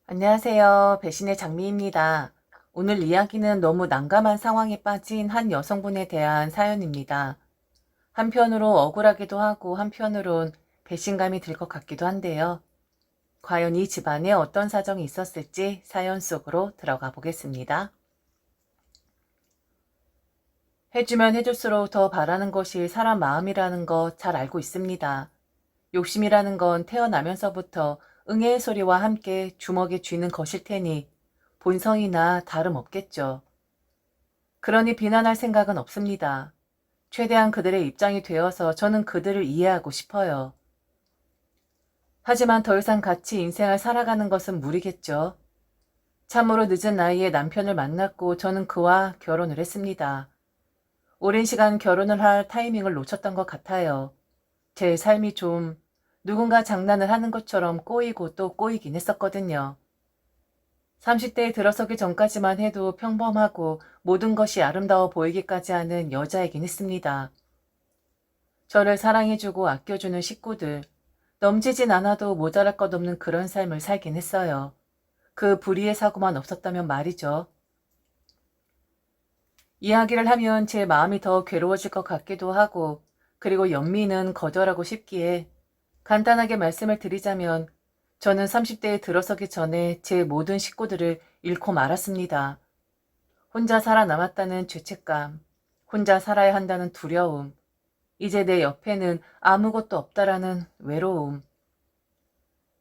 안녕하세요. 배신의 장미입니다. 오늘 이야기는 너무 난감한 상황에 빠진 한 여성분에 대한 사연입니다. 한편으로 억울하기도 하고 한편으론 배신감이 들 것 같기도 한데요. 과연 이 집안에 어떤 사정이 있었을지 사연 속으로 들어가 보겠습니다. 해주면 해줄수록 더 바라는 것이 사람 마음이라는 거 잘 알고 있습니다. 욕심이라는 건 태어나면서부터 응애의 소리와 함께 주먹에 쥐는 것일 테니 본성이나 다름없겠죠. 그러니 비난할 생각은 없습니다. 최대한 그들의 입장이 되어서 저는 그들을 이해하고 싶어요. 하지만 더 이상 같이 인생을 살아가는 것은 무리겠죠. 참으로 늦은 나이에 남편을 만났고 저는 그와 결혼을 했습니다. 오랜 시간 결혼을 할 타이밍을 놓쳤던 것 같아요. 제 삶이 좀 누군가 장난을 하는 것처럼 꼬이고 또 꼬이긴 했었거든요. 30대에 들어서기 전까지만 해도 평범하고 모든 것이 아름다워 보이기까지 하는 여자이긴 했습니다. 저를 사랑해주고 아껴주는 식구들, 넘치진 않아도 모자랄 것 없는 그런 삶을 살긴 했어요. 그 불의의 사고만 없었다면 말이죠. 이야기를 하면 제 마음이 더 괴로워질 것 같기도 하고, 그리고 연민은 거절하고 싶기에 간단하게 말씀을 드리자면 저는 30대에 들어서기 전에 제 모든 식구들을 잃고 말았습니다. 혼자 살아남았다는 죄책감, 혼자 살아야 한다는 두려움, 이제 내 옆에는 아무것도 없다라는 외로움.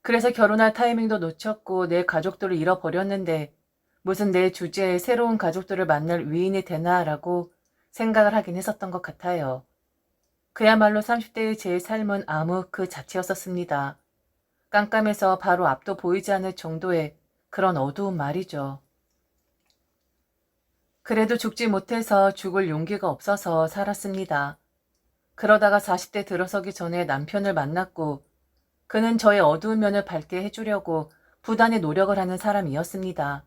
그래서 결혼할 타이밍도 놓쳤고 내 가족들을 잃어버렸는데 무슨 내 주제에 새로운 가족들을 만날 위인이 되나라고 생각을 하긴 했었던 것 같아요. 그야말로 30대의 제 삶은 암흑 그 자체였었습니다. 깜깜해서 바로 앞도 보이지 않을 정도의 그런 어두운 말이죠. 그래도 죽지 못해서 죽을 용기가 없어서 살았습니다. 그러다가 40대 들어서기 전에 남편을 만났고 그는 저의 어두운 면을 밝게 해주려고 부단히 노력을 하는 사람이었습니다.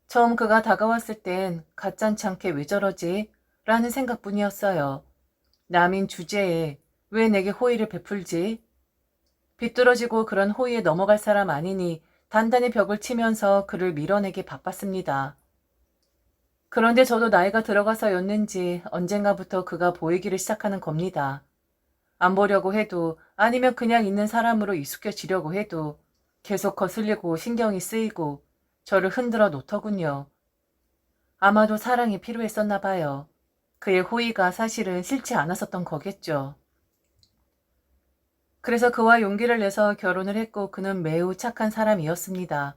처음 그가 다가왔을 땐 가짠치 않게 왜 저러지? 라는 생각뿐이었어요. 남인 주제에 왜 내게 호의를 베풀지? 비뚤어지고 그런 호의에 넘어갈 사람 아니니 단단히 벽을 치면서 그를 밀어내기 바빴습니다. 그런데 저도 나이가 들어가서였는지 언젠가부터 그가 보이기를 시작하는 겁니다. 안 보려고 해도 아니면 그냥 있는 사람으로 익숙해지려고 해도 계속 거슬리고 신경이 쓰이고 저를 흔들어 놓더군요. 아마도 사랑이 필요했었나 봐요. 그의 호의가 사실은 싫지 않았었던 거겠죠. 그래서 그와 용기를 내서 결혼을 했고 그는 매우 착한 사람이었습니다.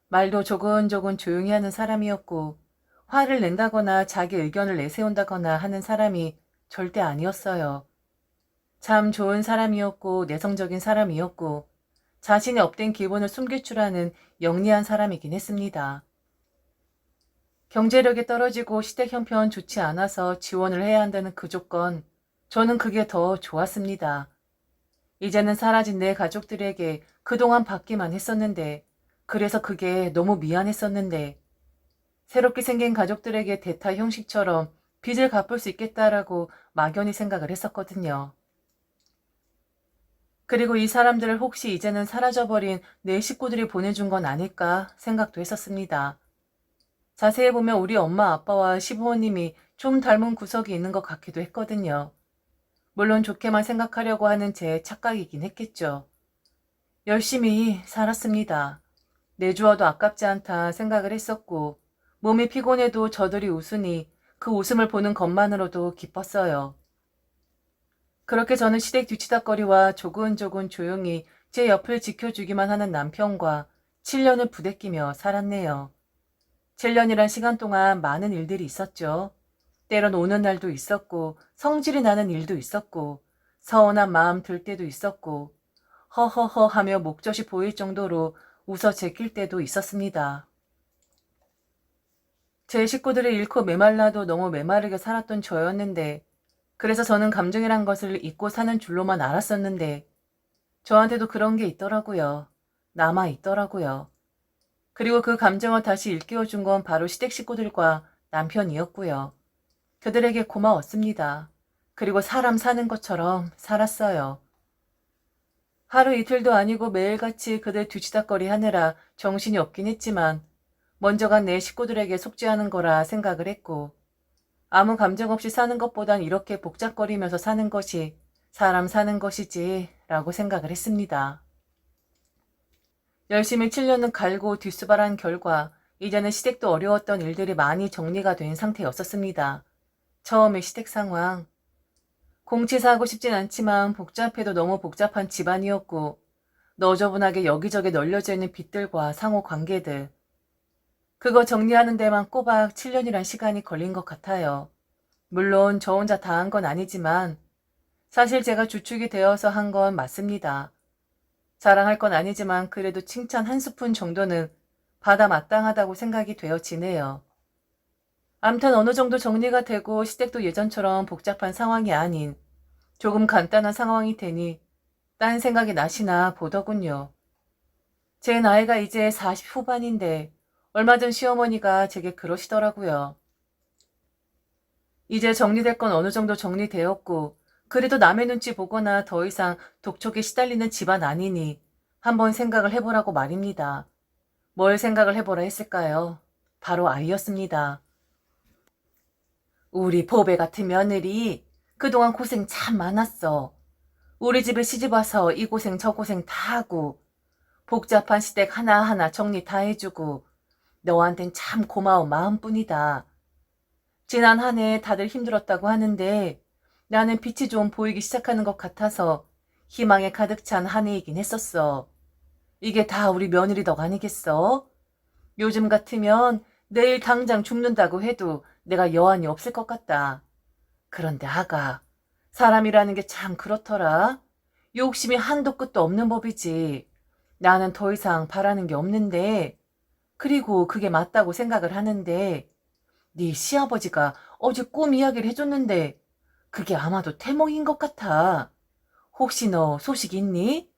말도 조곤조곤 조용히 하는 사람이었고 화를 낸다거나 자기 의견을 내세운다거나 하는 사람이 절대 아니었어요. 참 좋은 사람이었고 내성적인 사람이었고 자신의 업된 기분을 숨길 줄 아는 영리한 사람이긴 했습니다. 경제력이 떨어지고 시댁 형편 좋지 않아서 지원을 해야 한다는 그 조건, 저는 그게 더 좋았습니다. 이제는 사라진 내 가족들에게 그동안 받기만 했었는데, 그래서 그게 너무 미안했었는데, 새롭게 생긴 가족들에게 대타 형식처럼 빚을 갚을 수 있겠다라고 막연히 생각을 했었거든요. 그리고 이 사람들을 혹시 이제는 사라져버린 내 식구들이 보내준 건 아닐까 생각도 했었습니다. 자세히 보면 우리 엄마 아빠와 시부모님이 좀 닮은 구석이 있는 것 같기도 했거든요. 물론 좋게만 생각하려고 하는 제 착각이긴 했겠죠. 열심히 살았습니다. 내주어도 아깝지 않다 생각을 했었고 몸이 피곤해도 저들이 웃으니 그 웃음을 보는 것만으로도 기뻤어요. 그렇게 저는 시댁 뒤치다거리와 조근조근 조용히 제 옆을 지켜주기만 하는 남편과 7년을 부대끼며 살았네요. 7년이란 시간 동안 많은 일들이 있었죠. 때론 오는 날도 있었고 성질이 나는 일도 있었고 서운한 마음 들 때도 있었고 허허허 하며 목젖이 보일 정도로 웃어 제낄 때도 있었습니다. 제 식구들을 잃고 메말라도 너무 메마르게 살았던 저였는데 그래서 저는 감정이란 것을 잊고 사는 줄로만 알았었는데 저한테도 그런 게 있더라고요. 남아 있더라고요. 그리고 그 감정을 다시 일깨워준 건 바로 시댁 식구들과 남편이었고요. 그들에게 고마웠습니다. 그리고 사람 사는 것처럼 살았어요. 하루 이틀도 아니고 매일같이 그들 뒤치다꺼리 하느라 정신이 없긴 했지만 먼저 간 내 식구들에게 속죄하는 거라 생각을 했고 아무 감정 없이 사는 것보단 이렇게 복잡거리면서 사는 것이 사람 사는 것이지 라고 생각을 했습니다. 열심히 7년은 갈고 뒷수발한 결과 이제는 시댁도 어려웠던 일들이 많이 정리가 된 상태였었습니다. 처음의 시댁 상황. 공치사하고 싶진 않지만 복잡해도 너무 복잡한 집안이었고 너저분하게 여기저기 널려져 있는 빚들과 상호 관계들. 그거 정리하는 데만 꼬박 7년이란 시간이 걸린 것 같아요. 물론 저 혼자 다 한 건 아니지만 사실 제가 주축이 되어서 한 건 맞습니다. 자랑할 건 아니지만 그래도 칭찬 한 스푼 정도는 받아 마땅하다고 생각이 되어지네요. 암튼 어느 정도 정리가 되고 시댁도 예전처럼 복잡한 상황이 아닌 조금 간단한 상황이 되니 딴 생각이 나시나 보더군요. 제 나이가 이제 40 후반인데 얼마 전 시어머니가 제게 그러시더라고요. 이제 정리될 건 어느 정도 정리되었고 그래도 남의 눈치 보거나 더 이상 독촉에 시달리는 집안 아니니 한번 생각을 해보라고 말입니다. 뭘 생각을 해보라 했을까요? 바로 아이였습니다. 우리 보배 같은 며느리 그동안 고생 참 많았어. 우리 집에 시집와서 이 고생 저 고생 다 하고 복잡한 시댁 하나하나 정리 다 해주고 너한텐 참 고마운 마음뿐이다. 지난 한 해 다들 힘들었다고 하는데 나는 빛이 좀 보이기 시작하는 것 같아서 희망에 가득 찬 한 해이긴 했었어. 이게 다 우리 며느리 덕 아니겠어? 요즘 같으면 내일 당장 죽는다고 해도 내가 여한이 없을 것 같다. 그런데 아가, 사람이라는 게 참 그렇더라. 욕심이 한도 끝도 없는 법이지. 나는 더 이상 바라는 게 없는데, 그리고 그게 맞다고 생각을 하는데, 네 시아버지가 어제 꿈 이야기를 해줬는데, 그게 아마도 태몽인 것 같아. 혹시 너 소식 있니?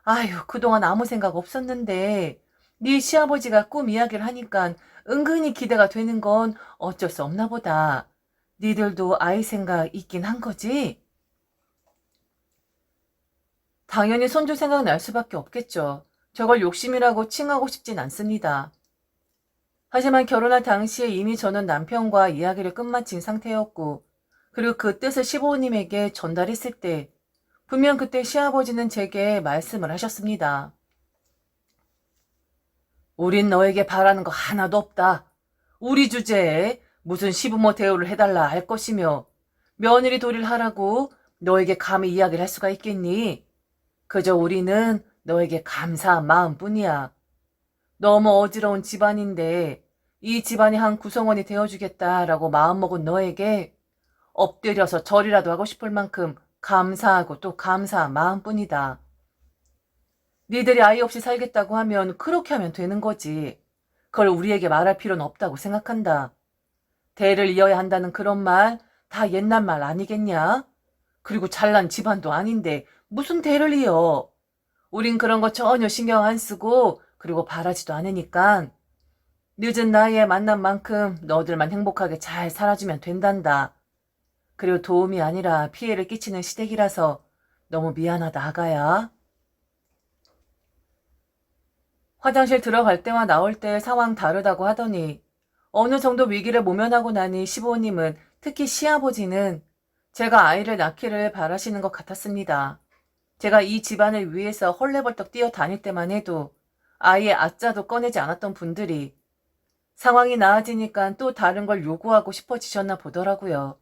아휴, 그동안 아무 생각 없었는데, 네 시아버지가 꿈 이야기를 하니까 은근히 기대가 되는 건 어쩔 수 없나 보다. 니들도 아이 생각 있긴 한 거지? 당연히 손주 생각 날 수밖에 없겠죠. 저걸 욕심이라고 칭하고 싶진 않습니다. 하지만 결혼할 당시에 이미 저는 남편과 이야기를 끝마친 상태였고, 그리고 그 뜻을 시부모님에게 전달했을 때, 분명 그때 시아버지는 제게 말씀을 하셨습니다. 우린 너에게 바라는 거 하나도 없다. 우리 주제에 무슨 시부모 대우를 해달라 할 것이며 며느리 도리를 하라고 너에게 감히 이야기를 할 수가 있겠니? 그저 우리는 너에게 감사한 마음뿐이야. 너무 어지러운 집안인데 이 집안의 한 구성원이 되어주겠다라고 마음먹은 너에게 엎드려서 절이라도 하고 싶을 만큼 감사하고 또 감사한 마음뿐이다. 니들이 아이 없이 살겠다고 하면 그렇게 하면 되는 거지. 그걸 우리에게 말할 필요는 없다고 생각한다. 대를 이어야 한다는 그런 말 다 옛날 말 아니겠냐? 그리고 잘난 집안도 아닌데 무슨 대를 이어? 우린 그런 거 전혀 신경 안 쓰고 그리고 바라지도 않으니까 늦은 나이에 만난 만큼 너들만 행복하게 잘 살아주면 된단다. 그리고 도움이 아니라 피해를 끼치는 시댁이라서 너무 미안하다 아가야. 화장실 들어갈 때와 나올 때 상황 다르다고 하더니 어느 정도 위기를 모면하고 나니 시부모님은 특히 시아버지는 제가 아이를 낳기를 바라시는 것 같았습니다. 제가 이 집안을 위해서 헐레벌떡 뛰어다닐 때만 해도 아이의 아짜도 꺼내지 않았던 분들이 상황이 나아지니까 또 다른 걸 요구하고 싶어지셨나 보더라고요.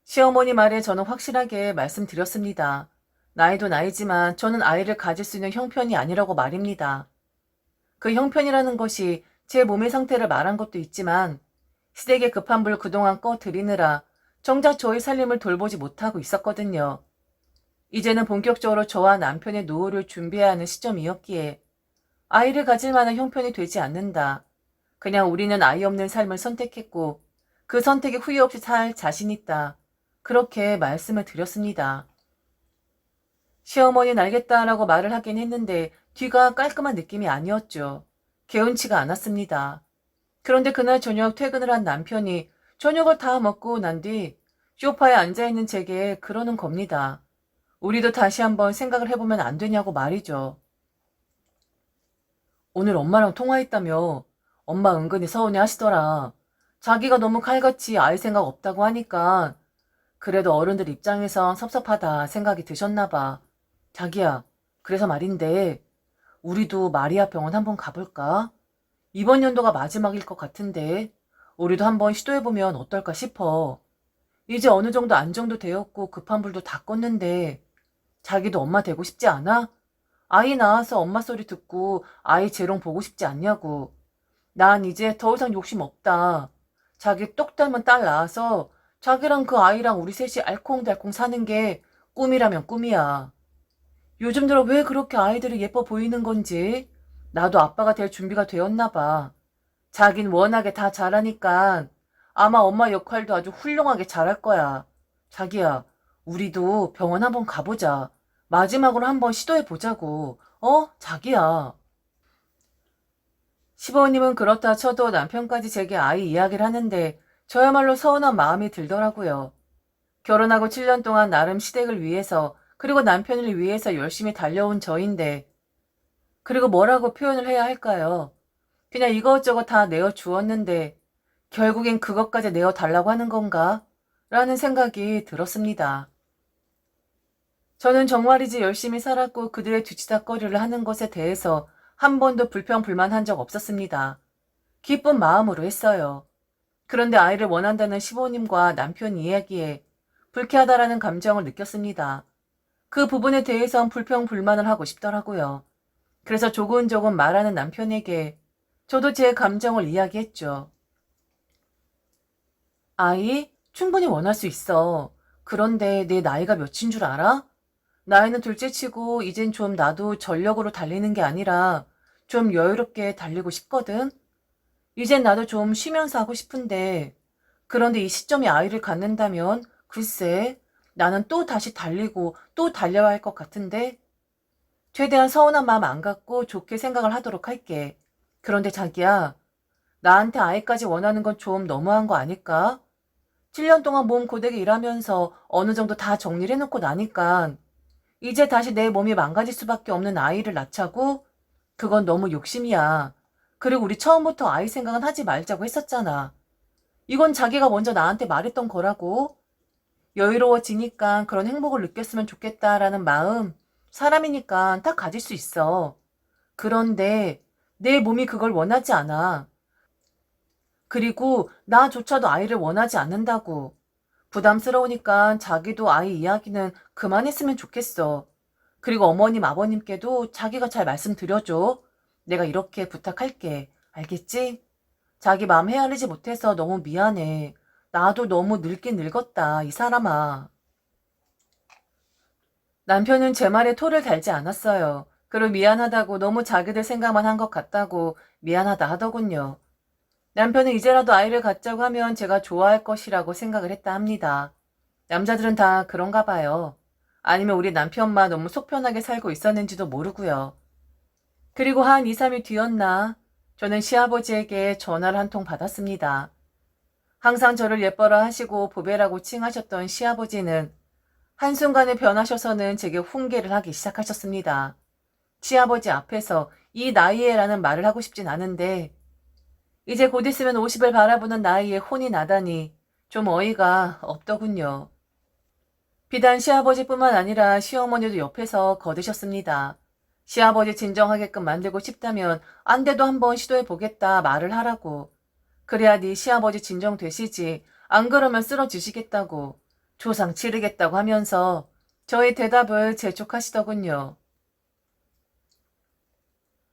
시어머니 말에 저는 확실하게 말씀드렸습니다. 나이도 나이지만 저는 아이를 가질 수 있는 형편이 아니라고 말입니다. 그 형편이라는 것이 제 몸의 상태를 말한 것도 있지만 시댁의 급한 불 그동안 꺼드리느라 정작 저의 살림을 돌보지 못하고 있었거든요. 이제는 본격적으로 저와 남편의 노후를 준비해야 하는 시점이었기에 아이를 가질 만한 형편이 되지 않는다. 그냥 우리는 아이 없는 삶을 선택했고 그 선택에 후회 없이 살 자신 있다. 그렇게 말씀을 드렸습니다. 시어머니는 알겠다라고 말을 하긴 했는데 뒤가 깔끔한 느낌이 아니었죠. 개운치가 않았습니다. 그런데 그날 저녁 퇴근을 한 남편이 저녁을 다 먹고 난 뒤 소파에 앉아있는 제게 그러는 겁니다. 우리도 다시 한번 생각을 해보면 안 되냐고 말이죠. 오늘 엄마랑 통화했다며. 엄마 은근히 서운해 하시더라. 자기가 너무 칼같이 아이 생각 없다고 하니까 그래도 어른들 입장에선 섭섭하다 생각이 드셨나 봐. 자기야, 그래서 말인데 우리도 마리아 병원 한번 가볼까? 이번 연도가 마지막일 것 같은데 우리도 한번 시도해보면 어떨까 싶어. 이제 어느 정도 안정도 되었고 급한 불도 다 껐는데 자기도 엄마 되고 싶지 않아? 아이 낳아서 엄마 소리 듣고 아이 재롱 보고 싶지 않냐고. 난 이제 더 이상 욕심 없다. 자기 똑 닮은 딸 낳아서 자기랑 그 아이랑 우리 셋이 알콩달콩 사는 게 꿈이라면 꿈이야. 요즘 들어 왜 그렇게 아이들이 예뻐 보이는 건지 나도 아빠가 될 준비가 되었나 봐. 자긴 워낙에 다 잘하니까 아마 엄마 역할도 아주 훌륭하게 잘할 거야. 자기야, 우리도 병원 한번 가보자. 마지막으로 한번 시도해 보자고. 자기야. 시부모님은 그렇다 쳐도 남편까지 제게 아이 이야기를 하는데 저야말로 서운한 마음이 들더라고요. 결혼하고 7년 동안 나름 시댁을 위해서 그리고 남편을 위해서 열심히 달려온 저인데 그리고 뭐라고 표현을 해야 할까요? 그냥 이것저것 다 내어주었는데 결국엔 그것까지 내어달라고 하는 건가? 라는 생각이 들었습니다. 저는 정말이지 열심히 살았고 그들의 뒤치다꺼리를 하는 것에 대해서 한 번도 불평불만한 적 없었습니다. 기쁜 마음으로 했어요. 그런데 아이를 원한다는 시부모님과 남편 이야기에 불쾌하다라는 감정을 느꼈습니다. 그 부분에 대해선 불평불만을 하고 싶더라고요. 그래서 조곤조곤 말하는 남편에게 저도 제 감정을 이야기했죠. 아이, 충분히 원할 수 있어. 그런데 내 나이가 몇인 줄 알아? 나이는 둘째치고 이젠 좀 나도 전력으로 달리는 게 아니라 좀 여유롭게 달리고 싶거든. 이젠 나도 좀 쉬면서 하고 싶은데 그런데 이 시점에 아이를 갖는다면 글쎄 나는 또 다시 달리고 또 달려야 할 것 같은데 최대한 서운한 마음 안 갖고 좋게 생각을 하도록 할게. 그런데 자기야, 나한테 아이까지 원하는 건 좀 너무한 거 아닐까? 7년 동안 몸 고되게 일하면서 어느 정도 다 정리를 해놓고 나니까 이제 다시 내 몸이 망가질 수밖에 없는 아이를 낳자고? 그건 너무 욕심이야. 그리고 우리 처음부터 아이 생각은 하지 말자고 했었잖아. 이건 자기가 먼저 나한테 말했던 거라고. 여유로워지니까 그런 행복을 느꼈으면 좋겠다라는 마음, 사람이니까 다 가질 수 있어. 그런데 내 몸이 그걸 원하지 않아. 그리고 나조차도 아이를 원하지 않는다고. 부담스러우니까 자기도 아이 이야기는 그만했으면 좋겠어. 그리고 어머님, 아버님께도 자기가 잘 말씀드려줘. 내가 이렇게 부탁할게. 알겠지? 자기 마음 헤아리지 못해서 너무 미안해. 나도 너무 늙긴 늙었다, 이 사람아. 남편은 제 말에 토를 달지 않았어요. 그리고 미안하다고 너무 자기들 생각만 한 것 같다고 미안하다 하더군요. 남편은 이제라도 아이를 갖자고 하면 제가 좋아할 것이라고 생각을 했다 합니다. 남자들은 다 그런가 봐요. 아니면 우리 남편만 너무 속편하게 살고 있었는지도 모르고요. 그리고 한 2, 3일 뒤였나 저는 시아버지에게 전화를 한 통 받았습니다. 항상 저를 예뻐라 하시고 보배라고 칭하셨던 시아버지는 한순간에 변하셔서는 제게 훈계를 하기 시작하셨습니다. 시아버지 앞에서 이 나이에라는 말을 하고 싶진 않은데 이제 곧 있으면 50을 바라보는 나이에 혼이 나다니 좀 어이가 없더군요. 비단 시아버지뿐만 아니라 시어머니도 옆에서 거드셨습니다. 시아버지 진정하게끔 만들고 싶다면 안 돼도 한번 시도해보겠다 말을 하라고. 그래야 네 시아버지 진정되시지 안 그러면 쓰러지시겠다고 조상 치르겠다고 하면서 저의 대답을 재촉하시더군요.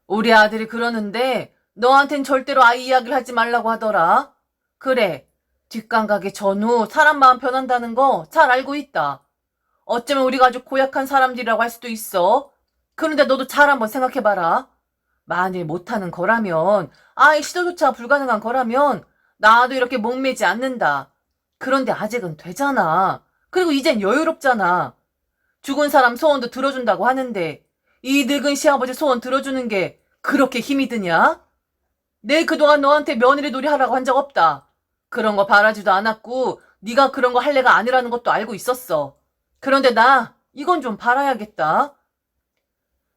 우리 아들이 그러는데 너한텐 절대로 아이 이야기를 하지 말라고 하더라. 그래, 뒷감각의 전후 사람 마음 변한다는 거 잘 알고 있다. 어쩌면 우리가 아주 고약한 사람들이라고 할 수도 있어. 그런데 너도 잘 한번 생각해봐라. 만일 못하는 거라면, 아이 시도조차 불가능한 거라면 나도 이렇게 목매지 않는다. 그런데 아직은 되잖아. 그리고 이젠 여유롭잖아. 죽은 사람 소원도 들어준다고 하는데 이 늙은 시아버지 소원 들어주는 게 그렇게 힘이 드냐? 내 그동안 너한테 며느리 놀이 하라고 한 적 없다. 그런 거 바라지도 않았고 네가 그런 거 할 애가 아니라는 것도 알고 있었어. 그런데 나 이건 좀 바라야겠다.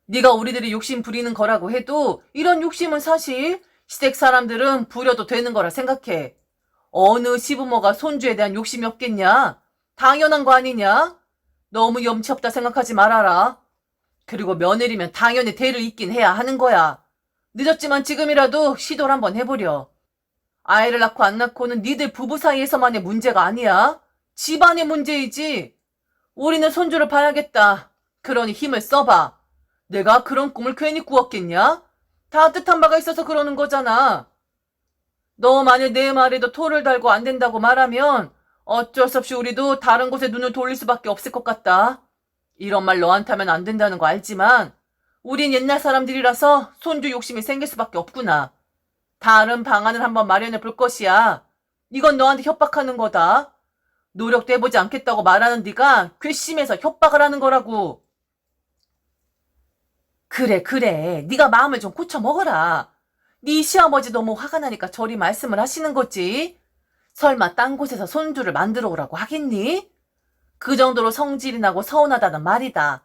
네가 우리들이 욕심 부리는 거라고 해도 이런 욕심은 사실 시댁 사람들은 부려도 되는 거라 생각해. 어느 시부모가 손주에 대한 욕심이 없겠냐? 당연한 거 아니냐? 너무 염치 없다 생각하지 말아라. 그리고 며느리면 당연히 대를 잇긴 해야 하는 거야. 늦었지만 지금이라도 시도를 한번 해보려. 아이를 낳고 안 낳고는 니들 부부 사이에서만의 문제가 아니야. 집안의 문제이지. 우리는 손주를 봐야겠다. 그러니 힘을 써봐. 내가 그런 꿈을 괜히 꾸었겠냐? 다 뜻한 바가 있어서 그러는 거잖아. 너 만일 내 말에도 토를 달고 안 된다고 말하면 어쩔 수 없이 우리도 다른 곳에 눈을 돌릴 수밖에 없을 것 같다. 이런 말 너한테 하면 안 된다는 거 알지만 우린 옛날 사람들이라서 손주 욕심이 생길 수밖에 없구나. 다른 방안을 한번 마련해 볼 것이야. 이건 너한테 협박하는 거다. 노력도 해보지 않겠다고 말하는 네가 괘씸해서 협박을 하는 거라고. 그래. 네가 마음을 좀 고쳐 먹어라. 네 시아버지 너무 화가 나니까 저리 말씀을 하시는 거지. 설마 딴 곳에서 손주를 만들어 오라고 하겠니? 그 정도로 성질이 나고 서운하다는 말이다.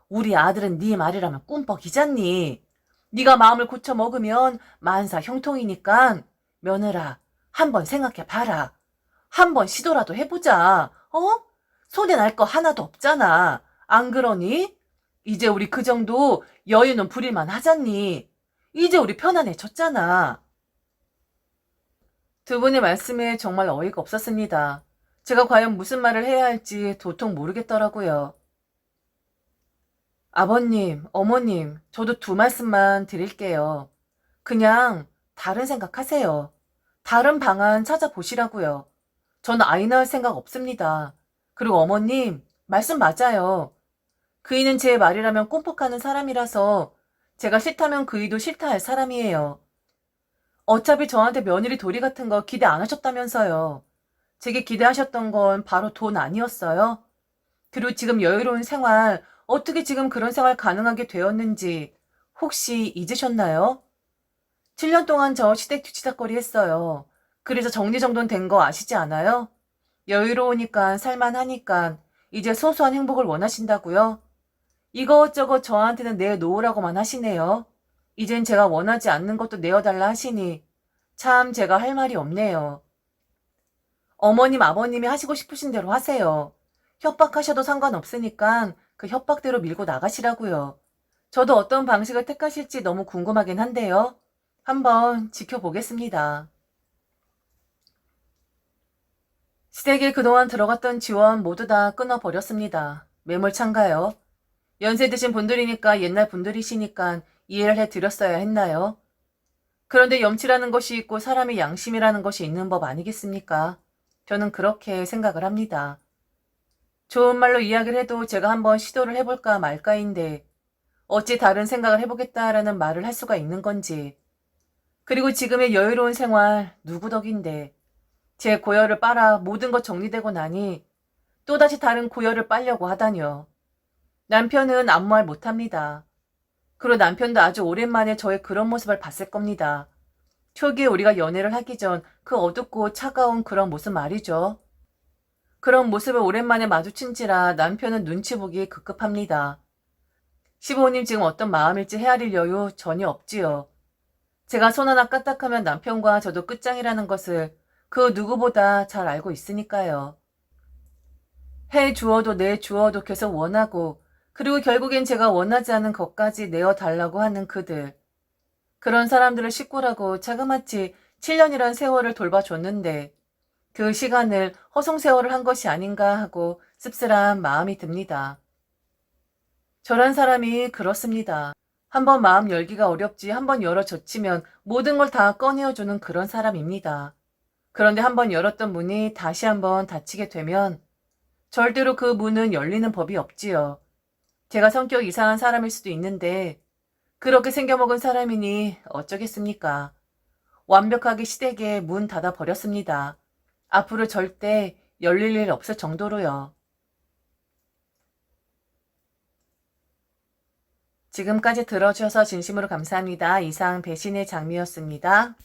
우리 아들은 네 말이라면 꿈뻑이잖니. 네가 마음을 고쳐 먹으면 만사 형통이니까 며느라 한번 생각해 봐라. 한번 시도라도 해보자. 어? 손에 날 거 하나도 없잖아. 안 그러니? 이제 우리 그 정도 여유는 부릴만 하잖니. 이제 우리 편안해졌잖아. 두 분의 말씀에 정말 어이가 없었습니다. 제가 과연 무슨 말을 해야 할지 도통 모르겠더라고요. 아버님, 어머님, 저도 두 말씀만 드릴게요. 그냥 다른 생각하세요. 다른 방안 찾아보시라고요. 전 아이 낳을 생각 없습니다. 그리고 어머님, 말씀 맞아요. 그이는 제 말이라면 꼼뻑하는 사람이라서 제가 싫다면 그이도 싫다 할 사람이에요. 어차피 저한테 며느리 도리 같은 거 기대 안 하셨다면서요. 제게 기대하셨던 건 바로 돈 아니었어요? 그리고 지금 여유로운 생활, 어떻게 지금 그런 생활 가능하게 되었는지 혹시 잊으셨나요? 7년 동안 저 시댁 뒤치다거리 했어요. 그래서 정리정돈 된 거 아시지 않아요? 여유로우니까 살만하니까 이제 소소한 행복을 원하신다고요? 이것저것 저한테는 내놓으라고만 하시네요. 이젠 제가 원하지 않는 것도 내어달라 하시니 참 제가 할 말이 없네요. 어머님, 아버님이 하시고 싶으신 대로 하세요. 협박하셔도 상관없으니까 그 협박대로 밀고 나가시라고요. 저도 어떤 방식을 택하실지 너무 궁금하긴 한데요. 한번 지켜보겠습니다. 시댁에 그동안 들어갔던 지원 모두 다 끊어버렸습니다. 매몰찬가요? 연세 드신 분들이니까 옛날 분들이시니까 이해를 해드렸어야 했나요? 그런데 염치라는 것이 있고 사람의 양심이라는 것이 있는 법 아니겠습니까? 저는 그렇게 생각을 합니다. 좋은 말로 이야기를 해도 제가 한번 시도를 해볼까 말까인데 어찌 다른 생각을 해보겠다라는 말을 할 수가 있는 건지. 그리고 지금의 여유로운 생활 누구 덕인데 제 고열을 빨아 모든 것 정리되고 나니 또다시 다른 고열을 빨려고 하다니요. 남편은 아무 말 못합니다. 그리고 남편도 아주 오랜만에 저의 그런 모습을 봤을 겁니다. 초기에 우리가 연애를 하기 전 그 어둡고 차가운 그런 모습 말이죠. 그런 모습을 오랜만에 마주친지라 남편은 눈치 보기 급급합니다. 시부모님 지금 어떤 마음일지 헤아릴 여유 전혀 없지요. 제가 손 하나 까딱하면 남편과 저도 끝장이라는 것을 그 누구보다 잘 알고 있으니까요. 해 주어도 내 주어도 계속 원하고 그리고 결국엔 제가 원하지 않은 것까지 내어달라고 하는 그들. 그런 사람들을 식구라고 자그마치 7년이란 세월을 돌봐줬는데 그 시간을 허송세월을 한 것이 아닌가 하고 씁쓸한 마음이 듭니다. 저런 사람이 그렇습니다. 한번 마음 열기가 어렵지 한번 열어 젖히면 모든 걸 다 꺼내어주는 그런 사람입니다. 그런데 한번 열었던 문이 다시 한번 닫히게 되면 절대로 그 문은 열리는 법이 없지요. 제가 성격 이상한 사람일 수도 있는데 그렇게 생겨먹은 사람이니 어쩌겠습니까? 완벽하게 시댁에 문 닫아버렸습니다. 앞으로 절대 열릴 일 없을 정도로요. 지금까지 들어주셔서 진심으로 감사합니다. 이상 배신의 장미였습니다.